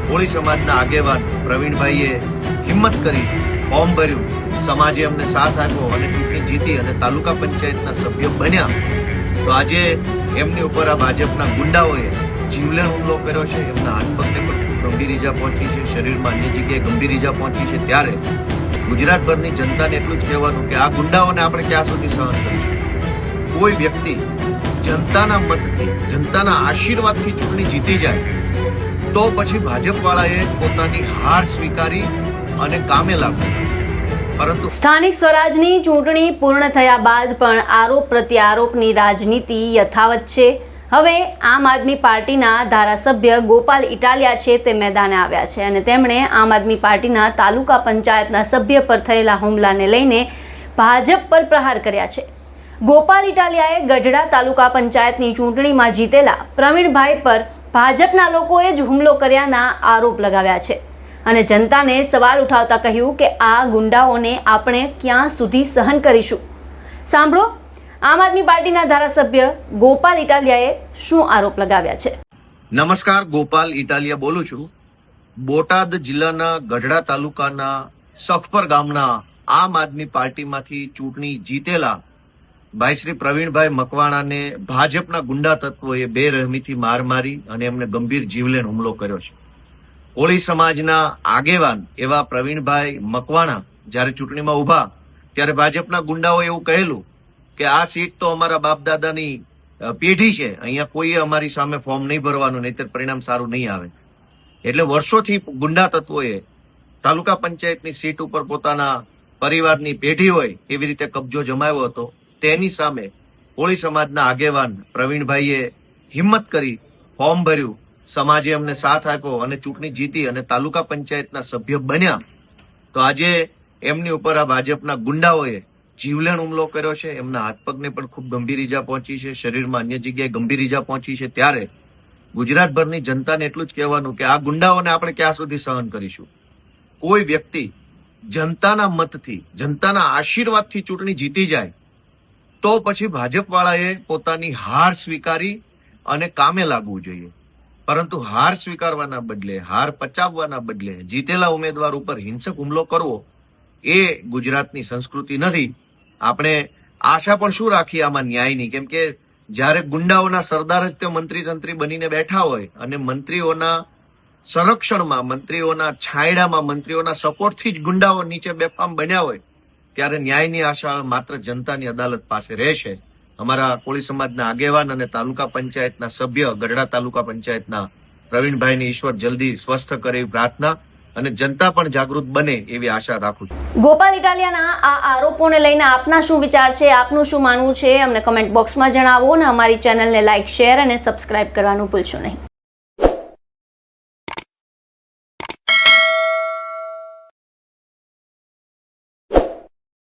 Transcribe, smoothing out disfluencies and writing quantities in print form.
કોળી સમાજના આગેવાન પ્રવીણભાઈએ હિંમત કરી ફોર્મ ભર્યું, સમાજે અમને સાથ આપ્યો અને ચૂંટણી જીતી અને તાલુકા પંચાયતના સભ્ય બન્યા. તો આજે એમની ઉપર આ ભાજપના ગુંડાઓએ જીવલેણ હુમલો કર્યો છે. એમના હાથ પગને પણ ગંભીર ઈજા પહોંચી છે, શરીરમાં અન્ય જગ્યાએ ગંભીર ઈજા પહોંચી છે. ત્યારે ગુજરાતભરની જનતાને એટલું જ કહેવાનું કે આ ગુંડાઓને આપણે ક્યાં સુધી સહન કરીશું? કોઈ વ્યક્તિ જનતાના મતથી, જનતાના આશીર્વાદથી ચૂંટણી જીતી જાય તો પછી ભાજપ વાળાએ પોતાની હાર સ્વીકારી અને કામે લાગવું. પરંતુ સ્થાનિક સ્વરાજની ચૂંટણી પૂર્ણ થયા બાદ પણ આરોપ પ્રત્યારોપની રાજનીતિ યથાવત છે. હવે આમ આદમી પાર્ટીના ધારાસભ્ય ગોપાલ ઇટાલિયા છે તે મેદાને આવ્યા છે અને તેમણે આમ આદમી પાર્ટીના તાલુકા પંચાયતના સભ્ય પર થયેલા હુમલાને લઈને ભાજપ પર પ્રહાર કર્યા છે. ગોપાલ ઇટાલિયાએ ગઢડા તાલુકા પંચાયતની ચૂંટણીમાં જીતેલા પ્રવીણભાઈ પર ભાજપના લોકોએ જ હુમલો કર્યાના આરોપ લગાવ્યા છે અને જનતાને સવાલ ઉઠાવતા કહ્યું કે આ ગુંડાઓને આપણે ક્યાં સુધી સહન કરીશું? સાંભળો આમ આદમી પાર્ટીના ધારાસભ્ય ગોપાલ ઇટાલિયાએ શું આરોપ લગાવ્યા છે. નમસ્કાર, ગોપાલ ઇટાલિયા બોલું છું. બોટાદ જિલ્લાના ગઢડા તાલુકાના સખપર ગામના આમ આદમી પાર્ટીમાંથી ચૂંટણી જીતેલા ભાઈ શ્રી પ્રવીણભાઈ મકવાણાને ભાજપના ગુંડા તત્વોએ બેરહેમીથી માર મારી અને એમને ગંભીર જીવલેણ હુમલો કર્યો છે. કોળી સમાજના આગેવાન એવા પ્રવીણભાઈ મકવાણા જ્યારે ચૂંટણીમાં ઉભા ત્યારે ભાજપના ગુંડાઓએ એવું કહેલું કે આ સીટ તો અમારા બાપ દાદાની પેઢી છે, અહીંયા કોઈએ અમારી સામે ફોર્મ નહીં ભરવાનું, નહીતર પરિણામ સારું નહીં આવે. એટલે વર્ષોથી ગુંડા તત્વોએ તાલુકા પંચાયતની સીટ ઉપર પોતાના પરિવારની પેઢી હોય એવી રીતે કબજો જમાવ્યો હતો. તેની સામે કોળી સમાજના આગેવાન પ્રવીણભાઈએ હિંમત કરી ફોર્મ ભર્યું, સમાજે અમને સાથ આપ્યો અને ચૂંટણી જીતી અને તાલુકા પંચાયતના સભ્ય બન્યા. તો આજે એમની ઉપર આ ભાજપના ગુંડાઓએ જીવલેણ હુમલો કર્યો છે. એમના હાથ પગને પણ ખૂબ ગંભીર ઈજા પહોંચી છે, શરીરમાં અન્ય જગ્યાએ ગંભીર ઈજા પહોંચી છે. ત્યારે ગુજરાતભરની જનતાને એટલું જ કહેવાનું કે આ ગુંડાઓને આપણે ક્યાં સુધી સહન કરીશું? કોઈ વ્યક્તિ જનતાના મતથી, જનતાના આશીર્વાદથી ચૂંટણી જીતી જાય તો પછી ભાજપ વાળાએ પોતાની હાર સ્વીકારી અને કામે લાગવું જોઈએ. પરંતુ હાર સ્વીકારવાના બદલે, હાર પચાવવાના બદલે જીતેલા ઉમેદવાર ઉપર હિંસક હુમલો કરવો એ ગુજરાતની સંસ્કૃતિ નથી. આપણે આશા પણ શું રાખીએ આમાં ન્યાયની? કેમ કે જ્યારે ગુંડાઓના સરદાર જ તે મંત્રી સંત્રી બનીને બેઠા હોય અને મંત્રીઓના સંરક્ષણમાં, મંત્રીઓના છાંયડામાં, મંત્રીઓના સપોર્ટથી જ ગુંડાઓ નીચે બેફામ બન્યા હોય ત્યારે ન્યાયની આશા માત્ર જનતાની અદાલત પાસે રહેશે. અમારા કોળી સમાજના આગેવાન અને તાલુકા પંચાયતના સભ્ય ગઢડા તાલુકા પંચાયતના પ્રવીણભાઈને ઈશ્વર જલ્દી સ્વસ્થ કરે એવી પ્રાર્થના અને જનતા પણ જાગૃત બને એવી આશા રાખું છું. ગોપાલ ઇટાલિયાના આ આરોપોને લઈને આપના શું વિચાર છે, આપનું શું માનવું છે, અમને કમેન્ટ બોક્સમાં જણાવો અને અમારી ચેનલને લાઇક, શેર અને સબસ્ક્રાઇબ કરવાનું ભૂલશો નહીં.